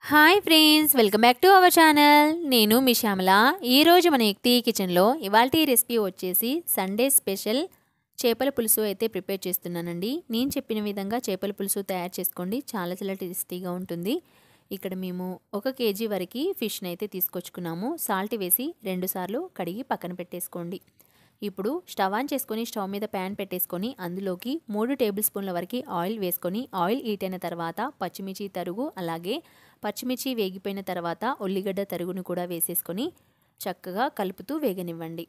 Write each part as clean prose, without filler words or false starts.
Hi friends, welcome back to our channel. నేను మీ శ్యామల. ఈరోజు మన యుక్తి కిచెన్లో ఇవాల్టి రెసిపీ వచ్చేసి సండే స్పెషల్ చేపల పులుసు అయితే ప్రిపేర్ చేస్తున్నానండి. నేను చెప్పిన విధంగా చేపల పులుసు తయారు చేసుకోండి, చాలా చాలా టేస్టీగా ఉంటుంది. ఇక్కడ మేము 1 కేజీ వరకు ఫిష్ని అయితే తీసుకొచ్చుకున్నాము. సాల్ట్ వేసి 2 సార్లు కడిగి పక్కన పెట్టేసుకోండి. ఇప్పుడు స్టవ్ ఆన్ చేసుకొని స్టవ్ మీద ప్యాన్ పెట్టేసుకొని అందులోకి 3 టేబుల్ స్పూన్ల వరకు ఆయిల్ వేసుకొని ఆయిల్ హీట్ అయిన తర్వాత పచ్చిమిర్చి తరుగు, అలాగే పచ్చిమిర్చి వేగిపోయిన తర్వాత ఉల్లిగడ్డ తరుగును కూడా వేసేసుకొని చక్కగా కలుపుతూ వేగనివ్వండి.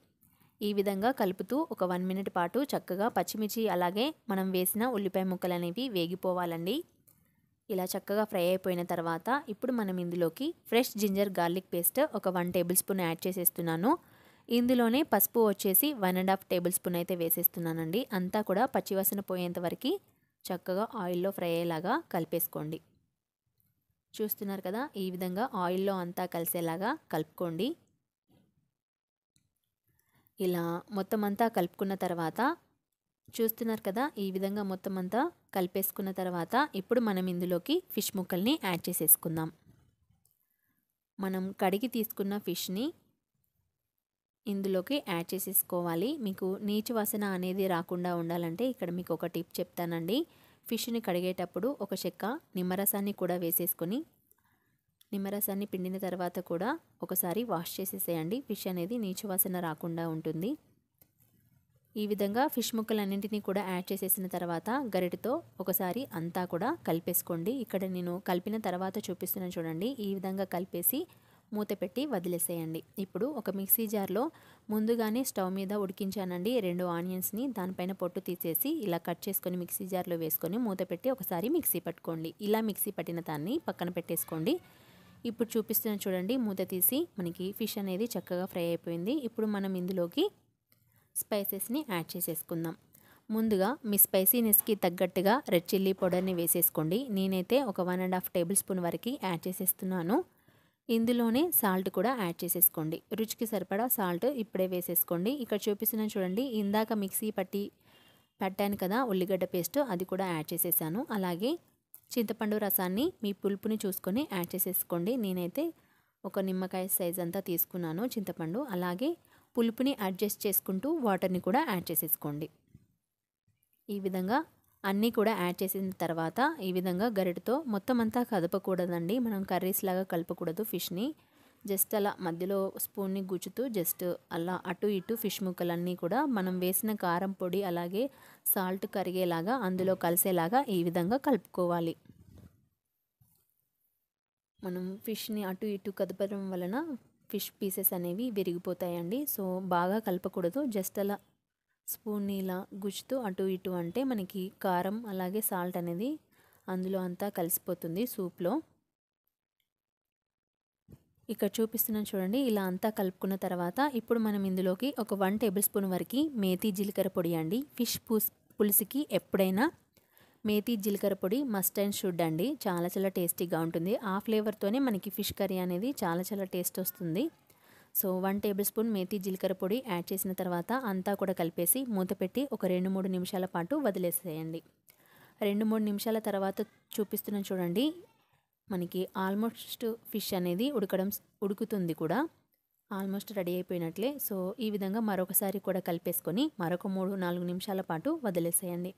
ఈ విధంగా కలుపుతూ ఒక 1 మినిట్ పాటు చక్కగా పచ్చిమిర్చి అలాగే మనం వేసిన ఉల్లిపాయ ముక్కలు అనేవి వేగిపోవాలండి. ఇలా చక్కగా ఫ్రై అయిపోయిన తర్వాత ఇప్పుడు మనం ఇందులోకి ఫ్రెష్ జింజర్ గార్లిక్ పేస్ట్ ఒక 1 టేబుల్ స్పూన్ యాడ్ చేసేస్తున్నాను. ఇందులోనే పసుపు వచ్చేసి 1.5 టేబుల్ స్పూన్ అయితే వేసేస్తున్నానండి. అంతా కూడా పచ్చివాసన పోయేంత వరకు చక్కగా ఆయిల్లో ఫ్రై అయ్యేలాగా కలిపేసుకోండి. చూస్తున్నారు కదా, ఈ విధంగా ఆయిల్లో అంతా కలిసేలాగా కలుపుకోండి. ఇలా మొత్తం అంతా కలుపుకున్న తర్వాత చూస్తున్నారు కదా, ఈ విధంగా మొత్తం అంతా కలిపేసుకున్న తర్వాత ఇప్పుడు మనం ఇందులోకి ఫిష్ ముక్కల్ని యాడ్ చేసేసుకుందాం. మనం కడిగి తీసుకున్న ఫిష్ని ఇందులోకి యాడ్ చేసేసుకోవాలి. మీకు నీచు వాసన అనేది రాకుండా ఉండాలంటే ఇక్కడ మీకు ఒక టిప్ చెప్తానండి. ఫిష్ని కడిగేటప్పుడు ఒక చెక్క నిమ్మరసాన్ని కూడా వేసేసుకొని నిమ్మరసాన్ని పిండిన తర్వాత కూడా ఒకసారి వాష్ చేసేసేయండి. ఫిష్ అనేది నీచు వాసన రాకుండా ఉంటుంది. ఈ విధంగా ఫిష్ ముక్కలన్నింటినీ కూడా యాడ్ చేసేసిన తర్వాత గరిటెతో ఒకసారి అంతా కూడా కలిపేసుకోండి. ఇక్కడ నేను కలిపిన తర్వాత చూపిస్తున్నాను చూడండి. ఈ విధంగా కలిపేసి మూత పెట్టి వదిలేసేయండి. ఇప్పుడు ఒక మిక్సీ జార్లో ముందుగానే స్టవ్ మీద ఉడికించానండి 2 ఆనియన్స్ని. దానిపైన పొట్టు తీసేసి ఇలా కట్ చేసుకొని మిక్సీ జార్లో వేసుకొని మూత పెట్టి ఒకసారి మిక్సీ పట్టుకోండి. ఇలా మిక్సీ పట్టిన దాన్ని పక్కన పెట్టేసుకోండి. ఇప్పుడు చూపిస్తున్నాను చూడండి, మూత తీసి మనకి ఫిష్ అనేది చక్కగా ఫ్రై అయిపోయింది. ఇప్పుడు మనం ఇందులోకి స్పైసెస్ని యాడ్ చేసేసుకుందాం. ముందుగా మీ స్పైసీనెస్కి తగ్గట్టుగా రెడ్ చిల్లీ పౌడర్ని వేసేసుకోండి. నేనైతే ఒక 1.5 టేబుల్ స్పూన్ వరకు యాడ్ చేసేస్తున్నాను. ఇందులోనే సాల్ట్ కూడా యాడ్ చేసేసుకోండి. రుచికి సరిపడా సాల్ట్ ఇప్పుడే వేసేసుకోండి. ఇక్కడ చూపిస్తున్నాను చూడండి, ఇందాక మిక్సీ పట్టాను కదా ఉల్లిగడ్డ పేస్ట్, అది కూడా యాడ్ చేసేసాను. అలాగే చింతపండు రసాన్ని మీ పులుపుని చూసుకొని యాడ్ చేసేసుకోండి. నేనైతే ఒక నిమ్మకాయ సైజ్ అంతా తీసుకున్నాను చింతపండు. అలాగే పులుపుని అడ్జస్ట్ చేసుకుంటూ వాటర్ని కూడా యాడ్ చేసేసుకోండి. ఈ విధంగా అన్నీ కూడా యాడ్ చేసిన తర్వాత ఈ విధంగా గరిటెతో మొత్తం అంతా కదపకూడదండి. మనం కర్రీస్ లాగా కలపకూడదు. ఫిష్ని జస్ట్ అలా మధ్యలో స్పూన్ని గుచ్చుతూ జస్ట్ అలా అటు ఇటు ఫిష్ ముక్కలన్నీ కూడా మనం వేసిన కారం పొడి అలాగే సాల్ట్ కరిగేలాగా అందులో కలిసేలాగా ఈ విధంగా కలుపుకోవాలి. మనం ఫిష్ని అటు ఇటు కదపడం వలన ఫిష్ పీసెస్ అనేవి విరిగిపోతాయండి. సో బాగా కలపకూడదు. జస్ట్ అలా స్పూన్ని ఇలా గుచ్చుతూ అటు ఇటు అంటే మనకి కారం అలాగే సాల్ట్ అనేది అందులో అంతా కలిసిపోతుంది సూప్లో. ఇక్కడ చూపిస్తున్నాను చూడండి, ఇలా అంతా కలుపుకున్న తర్వాత ఇప్పుడు మనం ఇందులోకి ఒక 1 టేబుల్ స్పూన్ వరకు మేతి జీలకర్ర పొడి అండి. ఫిష్ పులుసుకి ఎప్పుడైనా మేతి జీలకర్ర పొడి మస్ట్ అండ్ షుడ్ అండి. చాలా చాలా టేస్టీగా ఉంటుంది. ఆ ఫ్లేవర్తోనే మనకి ఫిష్ కర్రీ అనేది చాలా చాలా టేస్ట్ వస్తుంది. సో 1 టేబుల్ స్పూన్ మేతి జీలకర్ర పొడి యాడ్ చేసిన తర్వాత అంతా కూడా కలిపేసి మూత పెట్టి ఒక 2-3 నిమిషాల పాటు వదిలేసేయండి. 2-3 నిమిషాల తర్వాత చూపిస్తున్నాను చూడండి, మనకి ఆల్మోస్ట్ ఫిష్ అనేది ఉడుకుతుంది కూడా, ఆల్మోస్ట్ రెడీ అయిపోయినట్లే. సో ఈ విధంగా మరొకసారి కూడా కలిపేసుకొని మరొక 3-4 నిమిషాల పాటు వదిలేసేయండి.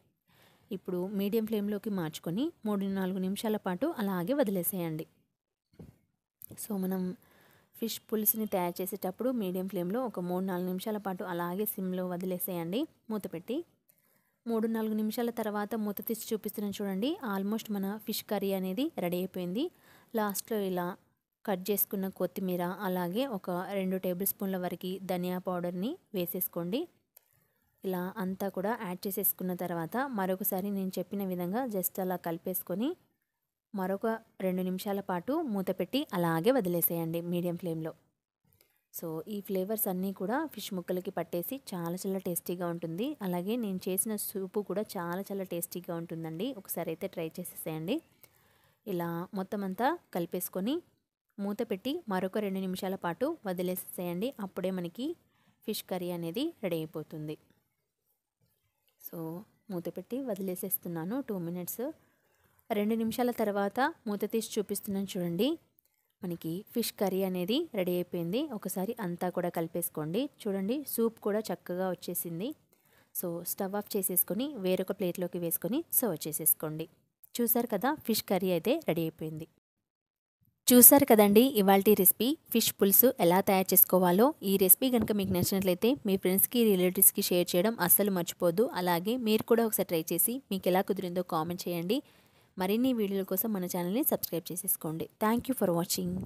ఇప్పుడు మీడియం ఫ్లేమ్లోకి మార్చుకొని 3-4 నిమిషాల పాటు అలాగే వదిలేసేయండి. సో మనం ఫిష్ పులుసుని తయారు చేసేటప్పుడు మీడియం ఫ్లేమ్లో ఒక 3-4 నిమిషాల పాటు అలాగే సిమ్లో వదిలేసేయండి మూత పెట్టి. 3-4 నిమిషాల తర్వాత మూత తీసి చూపిస్తున్నాను చూడండి, ఆల్మోస్ట్ మన ఫిష్ కర్రీ అనేది రెడీ అయిపోయింది. లాస్ట్లో ఇలా కట్ చేసుకున్న కొత్తిమీర అలాగే ఒక 2 టేబుల్ స్పూన్ల వరకు ధనియా పౌడర్ని వేసేసుకోండి. ఇలా అంతా కూడా యాడ్ చేసేసుకున్న తర్వాత మరొకసారి నేను చెప్పిన విధంగా జస్ట్ అలా కలిపేసుకొని మరొక 2 నిమిషాల పాటు మూత పెట్టి అలాగే వదిలేసేయండి మీడియం ఫ్లేమ్లో. సో ఈ ఫ్లేవర్స్ అన్నీ కూడా ఫిష్ ముక్కలకి పట్టేసి చాలా చాలా టేస్టీగా ఉంటుంది. అలాగే నేను చేసిన సూపు కూడా చాలా చాలా టేస్టీగా ఉంటుందండి. ఒకసారి అయితే ట్రై చేసేసేయండి. ఇలా మొత్తం అంతా కలిపేసుకొని మూత పెట్టి మరొక 2 నిమిషాల పాటు వదిలేసేయండి. అప్పుడే మనకి ఫిష్ కర్రీ అనేది రెడీ అయిపోతుంది. సో మూత పెట్టి వదిలేసేస్తున్నాను 2 మినిట్స్. 2 నిమిషాల తర్వాత మూత తీసి చూపిస్తున్నాను చూడండి. మనకి ఫిష్ కర్రీ అనేది రెడీ అయిపోయింది. ఒకసారి అంతా కూడా కలిపేసుకోండి. చూడండి సూప్ కూడా చక్కగా వచ్చేసింది. సో స్టవ్ ఆఫ్ చేసేసుకొని వేరొక ప్లేట్లోకి వేసుకొని సర్వ్ చేసేసుకోండి. చూసారు కదా, ఫిష్ కర్రీ అయితే రెడీ అయిపోయింది. చూసారు కదండి ఇవాల్టి రెసిపీ ఫిష్ పులుసు ఎలా తయారు చేసుకోవాలో. ఈ రెసిపీ కనుక మీకు నచ్చినట్లయితే మీ ఫ్రెండ్స్కి, రిలేటివ్స్కి షేర్ చేయడం అస్సలు మర్చిపోద్దు. అలాగే మీరు కూడా ఒకసారి ట్రై చేసి మీకు ఎలా కుదిరిందో కామెంట్ చేయండి. మరిన్ని వీడియోల కోసం మన ఛానల్ని సబ్స్క్రైబ్ చేసేసుకోండి. Thank you for watching.